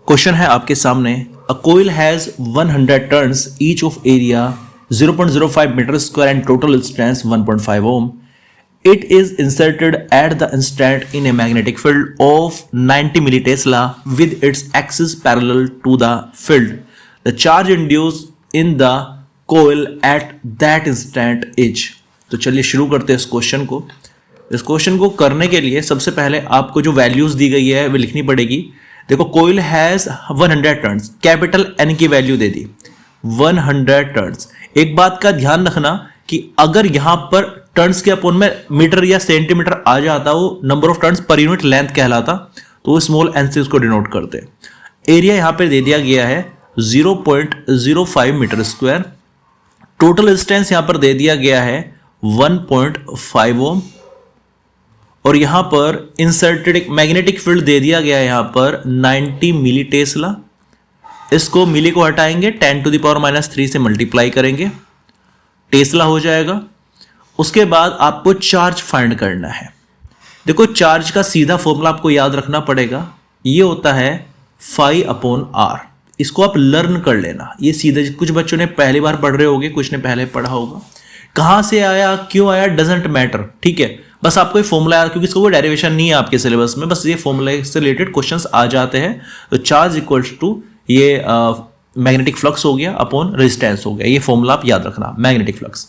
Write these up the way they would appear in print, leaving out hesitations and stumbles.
Question है आपके सामने, a coil has 100 turns each of area 0.05 metre square and total distance 1.5 ohm. It is inserted at the instant in a magnetic field of 90 millitesla with its axis parallel to the field. The charge induced in the coil at that instant is. तो चलिए शुरू करते हैं इस question को. इस question को करने के लिए सबसे पहले आपको जो वैल्यूज दी गई है वो लिखनी पड़ेगी. देखो, coil has 100 turns, capital n की वैल्यू दे दी 100 टर्न्स. एक बात का ध्यान रखना कि अगर यहां पर टर्न्स के अपोन में मीटर या सेंटीमीटर आ जाता, वो number of turns per unit length कहलाता, तो वो स्मॉल एन से उसको डिनोट करते. एरिया यहां पे दे दिया गया है 0.05 मीटर स्क्वायर. टोटल डिस्टेंस यहां पर दे दिया गया है 1.5 ओम. और यहां पर इंसर्टेड एक मैग्नेटिक फील्ड दे दिया गया है यहां पर 90 मिली टेस्ला. इसको मिली को हटाएंगे, 10⁻³ से मल्टीप्लाई करेंगे, टेस्ला हो जाएगा. उसके बाद आपको चार्ज फाइंड करना है. देखो, चार्ज का सीधा फॉर्मूला आपको याद रखना पड़ेगा. ये होता है φ/r. इसको आप लर्न कर लेना. ये सीधे, कुछ बच्चों ने पहली बार पढ़ रहे होंगे, कुछ ने पहले पढ़ा होगा. कहां से आया, क्यों आया, डजेंट मैटर. ठीक है, बस आपको ये फॉर्मूला याद, क्योंकि इसको कोई डेरिवेशन नहीं है आपके सिलेबस में, बस ये फॉर्मूला से रिलेटेड क्वेश्चंस आ जाते हैं. तो चार्ज इक्वल्स टू ये मैग्नेटिक फ्लक्स हो गया अपॉन रेजिस्टेंस हो गया. ये फॉर्मूला आप याद रखना, मैग्नेटिक फ्लक्स.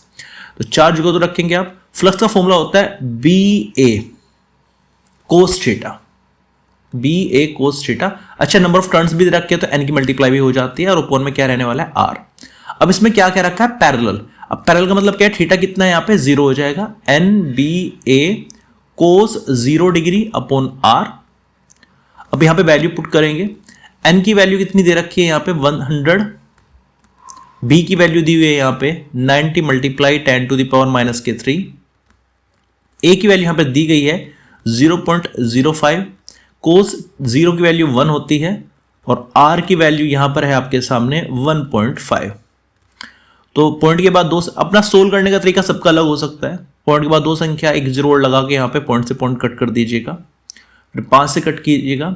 तो चार्ज को तो रखेंगे आप. फ्लक्स का फॉर्मूला होता है BA cos theta. BA cos theta. अच्छा, नंबर ऑफ टर्न्स भी रखे तो n की मल्टीप्लाई भी हो जाती है, और अपॉन में क्या रहने वाला है, r. अब इसमें क्या क्या रखा है, पैरेलल. अब पैरेलल का मतलब क्या है, थीटा कितना है यहाँ पे, 0 हो जाएगा. NBA cos 0 degree upon r. अब यहाँ पे वैल्यू पुट करेंगे. n की वैल्यू कितनी दे रखी है यहाँ पे, 100. b की वैल्यू दी हुई है यहाँ पे 90 मल्टीप्लाई 10⁻³ a की वैल्यू यहाँ पे दी गई है 0.05. cos 0 की वैल्यू 1 होती है, और r की वैल्यू यहाँ पर है आपके सामने 1.5. तो पॉइंट के बाद दो, अपना सोल्व करने का तरीका सबका अलग हो सकता है. पॉइंट के बाद दो संख्या, एक जीरो और लगा के यहाँ पे पॉइंट से पॉइंट कट कर दीजिएगा. फिर 5 से कट कीजिएगा,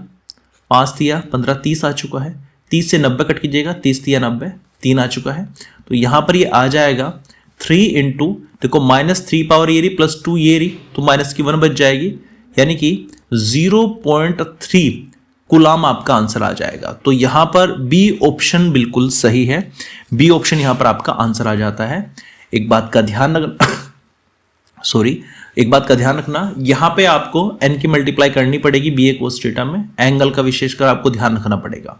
5 तिया 15, 30 आ चुका है. 30 से 90 कट कीजिएगा, 30 तिया 90, 3 आ चुका है. तो यहाँ पर ये आ जाएगा 3 इंटू, देखो -3 पावर ये रही प्लस 2 ये रही, तो माइनस की 1 बच जाएगी, यानी कि 0.3 कूलाम आपका आंसर आ जाएगा. तो यहां पर बी ऑप्शन बिल्कुल सही है. बी ऑप्शन यहां पर आपका आंसर आ जाता है. एक बात का ध्यान रखना एक बात का ध्यान रखना, यहां पे आपको n की मल्टीप्लाई करनी पड़ेगी BA cos थीटा में. एंगल का विशेषकर आपको ध्यान रखना पड़ेगा.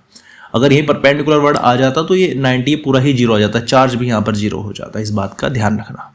अगर यही परपेंडिकुलर वर्ड आ जाता तो ये 90 पूरा ही 0 आ जाता, चार्ज भी यहां पर 0 हो जाता. इस बात का ध्यान रखना.